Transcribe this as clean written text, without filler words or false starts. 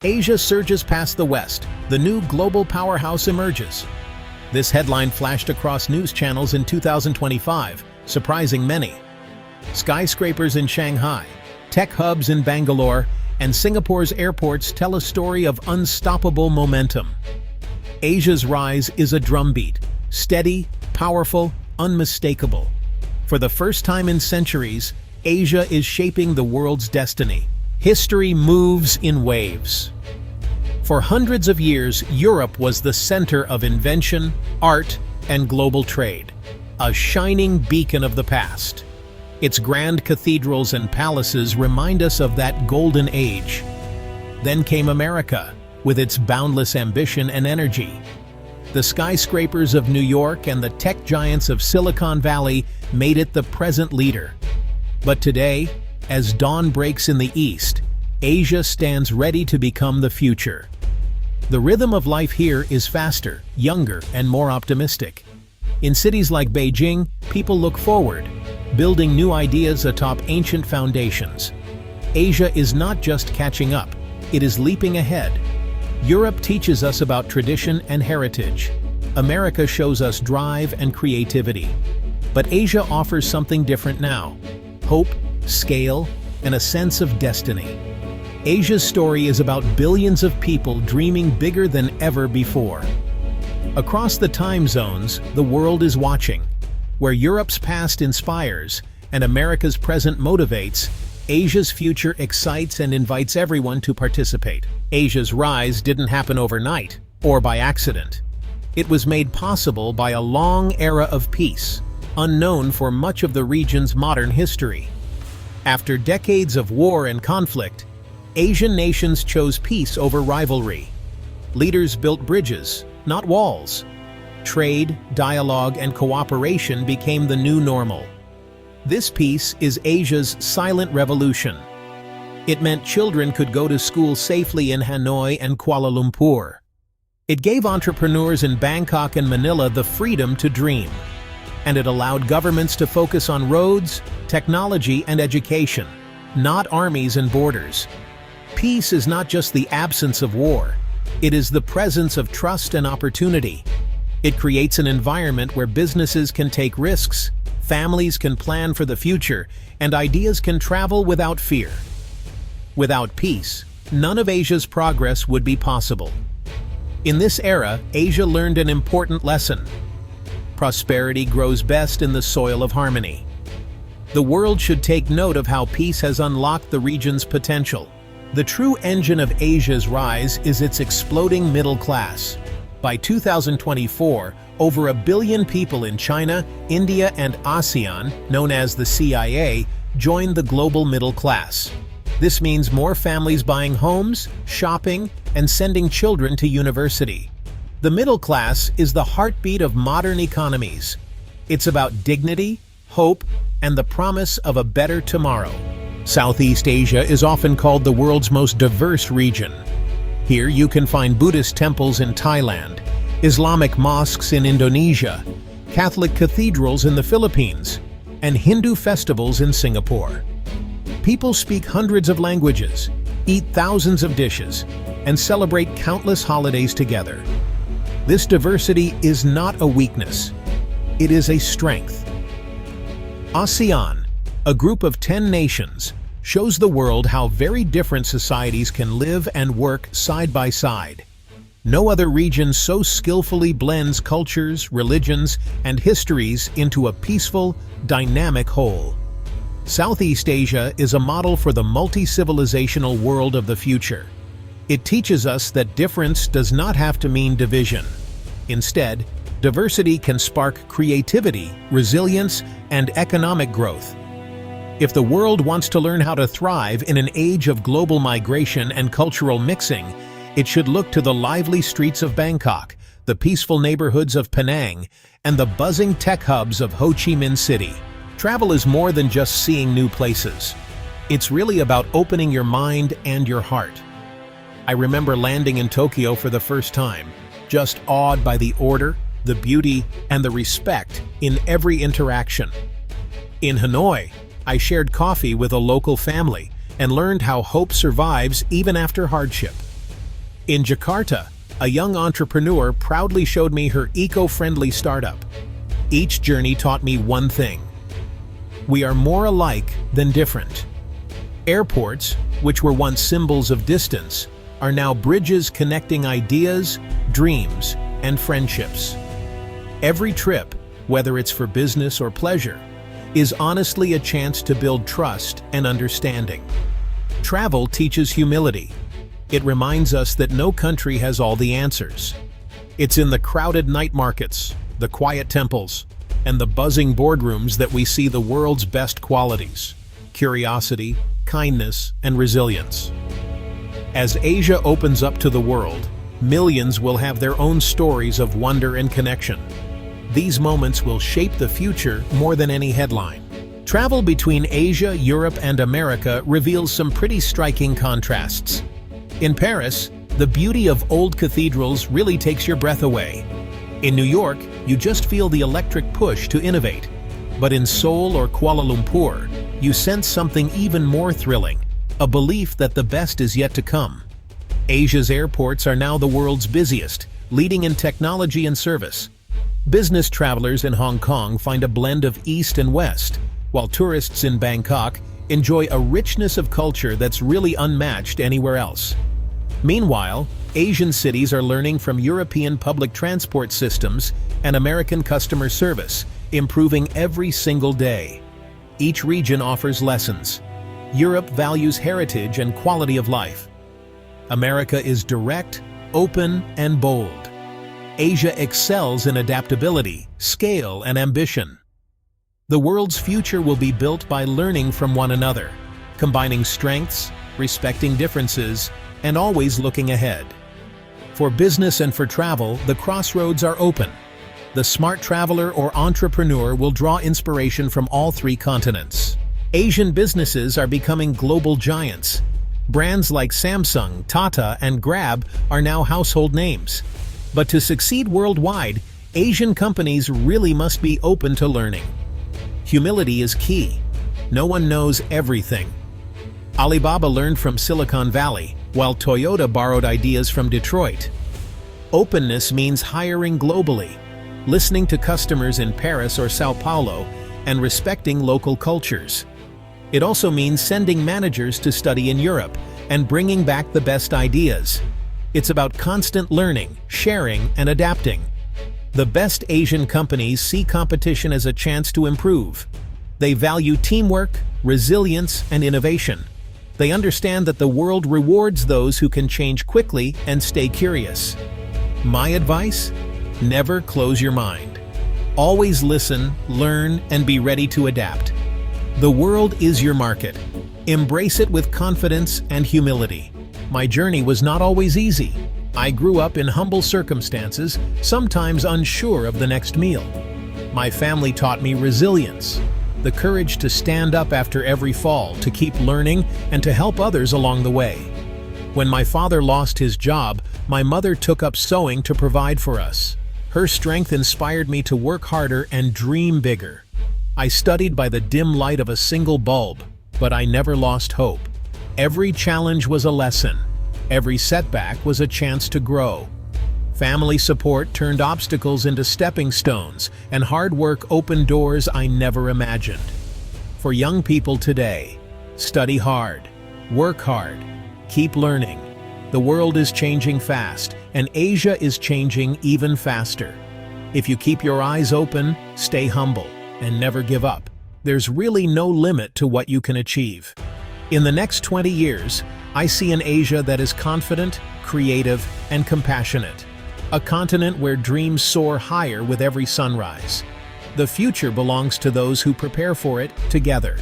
Asia surges past the West, the new global powerhouse emerges. This headline flashed across news channels in 2025, surprising many. Skyscrapers in Shanghai, tech hubs in Bangalore, and Singapore's airports tell a story of unstoppable momentum. Asia's rise is a drumbeat, steady, powerful, unmistakable. For the first time in centuries, Asia is shaping the world's destiny. History moves in waves. For hundreds of years, Europe was the center of invention, art, and global trade, a shining beacon of the past. Its grand cathedrals and palaces remind us of that golden age. Then came America, with its boundless ambition and energy. The skyscrapers of New York and the tech giants of Silicon Valley made it the present leader. But today, as dawn breaks in the east, Asia stands ready to become the future. The rhythm of life here is faster, younger, and more optimistic. In cities like Beijing, people look forward, building new ideas atop ancient foundations. Asia is not just catching up, it is leaping ahead. Europe teaches us about tradition and heritage. America shows us drive and creativity. But Asia offers something different now: hope, scale, and a sense of destiny. Asia's story is about billions of people dreaming bigger than ever before. Across the time zones, the world is watching. Where Europe's past inspires and America's present motivates, Asia's future excites and invites everyone to participate. Asia's rise didn't happen overnight or by accident. It was made possible by a long era of peace, unknown for much of the region's modern history. After decades of war and conflict, Asian nations chose peace over rivalry. Leaders built bridges, not walls. Trade, dialogue, and cooperation became the new normal. This peace is Asia's silent revolution. It meant children could go to school safely in Hanoi and Kuala Lumpur. It gave entrepreneurs in Bangkok and Manila the freedom to dream. And it allowed governments to focus on roads, technology, and education, not armies and borders. Peace is not just the absence of war. It is the presence of trust and opportunity. It creates an environment where businesses can take risks, families can plan for the future, and ideas can travel without fear. Without peace, none of Asia's progress would be possible. In this era, Asia learned an important lesson. Prosperity grows best in the soil of harmony. The world should take note of how peace has unlocked the region's potential. The true engine of Asia's rise is its exploding middle class. By 2024, over 1 billion people in China, India, and ASEAN, known as the CIA, joined the global middle class. This means more families buying homes, shopping, and sending children to university. The middle class is the heartbeat of modern economies. It's about dignity, hope, and the promise of a better tomorrow. Southeast Asia is often called the world's most diverse region. Here you can find Buddhist temples in Thailand, Islamic mosques in Indonesia, Catholic cathedrals in the Philippines, and Hindu festivals in Singapore. People speak hundreds of languages, eat thousands of dishes, and celebrate countless holidays together. This diversity is not a weakness. It is a strength. ASEAN, a group of 10 nations, shows the world how very different societies can live and work side by side. No other region so skillfully blends cultures, religions, and histories into a peaceful, dynamic whole. Southeast Asia is a model for the multi-civilizational world of the future. It teaches us that difference does not have to mean division. Instead, diversity can spark creativity, resilience, and economic growth. If the world wants to learn how to thrive in an age of global migration and cultural mixing, it should look to the lively streets of Bangkok, the peaceful neighborhoods of Penang, and the buzzing tech hubs of Ho Chi Minh City. Travel is more than just seeing new places. It's really about opening your mind and your heart. I remember landing in Tokyo for the first time, just awed by the order, the beauty, and the respect in every interaction. In Hanoi, I shared coffee with a local family and learned how hope survives even after hardship. In Jakarta, a young entrepreneur proudly showed me her eco-friendly startup. Each journey taught me one thing: we are more alike than different. Airports, which were once symbols of distance, are now bridges connecting ideas, dreams, and friendships. Every trip, whether it's for business or pleasure, is honestly a chance to build trust and understanding. Travel teaches humility. It reminds us that no country has all the answers. It's in the crowded night markets, the quiet temples, and the buzzing boardrooms that we see the world's best qualities: curiosity, kindness, and resilience. As Asia opens up to the world, millions will have their own stories of wonder and connection. These moments will shape the future more than any headline. Travel between Asia, Europe, and America reveals some pretty striking contrasts. In Paris, the beauty of old cathedrals really takes your breath away. In New York, you just feel the electric push to innovate. But in Seoul or Kuala Lumpur, you sense something even more thrilling: a belief that the best is yet to come. Asia's airports are now the world's busiest, leading in technology and service. Business travelers in Hong Kong find a blend of East and West, while tourists in Bangkok enjoy a richness of culture that's really unmatched anywhere else. Meanwhile, Asian cities are learning from European public transport systems and American customer service, improving every single day. Each region offers lessons. Europe values heritage and quality of life. America is direct, open, and bold. Asia excels in adaptability, scale, and ambition. The world's future will be built by learning from one another, combining strengths, respecting differences, and always looking ahead. For business and for travel, the crossroads are open. The smart traveler or entrepreneur will draw inspiration from all three continents. Asian businesses are becoming global giants. Brands like Samsung, Tata, and Grab are now household names. But to succeed worldwide, Asian companies really must be open to learning. Humility is key. No one knows everything. Alibaba learned from Silicon Valley, while Toyota borrowed ideas from Detroit. Openness means hiring globally, listening to customers in Paris or Sao Paulo, and respecting local cultures. It also means sending managers to study in Europe and bringing back the best ideas. It's about constant learning, sharing, and adapting. The best Asian companies see competition as a chance to improve. They value teamwork, resilience, and innovation. They understand that the world rewards those who can change quickly and stay curious. My advice? Never close your mind. Always listen, learn, and be ready to adapt. The world is your market. Embrace it with confidence and humility. My journey was not always easy. I grew up in humble circumstances, sometimes unsure of the next meal. My family taught me resilience, the courage to stand up after every fall, to keep learning, and to help others along the way. When my father lost his job, my mother took up sewing to provide for us. Her strength inspired me to work harder and dream bigger. I studied by the dim light of a single bulb, but I never lost hope. Every challenge was a lesson. Every setback was a chance to grow. Family support turned obstacles into stepping stones, and hard work opened doors I never imagined. For young people today, study hard, work hard, keep learning. The world is changing fast, and Asia is changing even faster. If you keep your eyes open, stay humble, and never give up, there's really no limit to what you can achieve. In the next 20 years, I see an Asia that is confident, creative, and compassionate. A continent where dreams soar higher with every sunrise. The future belongs to those who prepare for it together.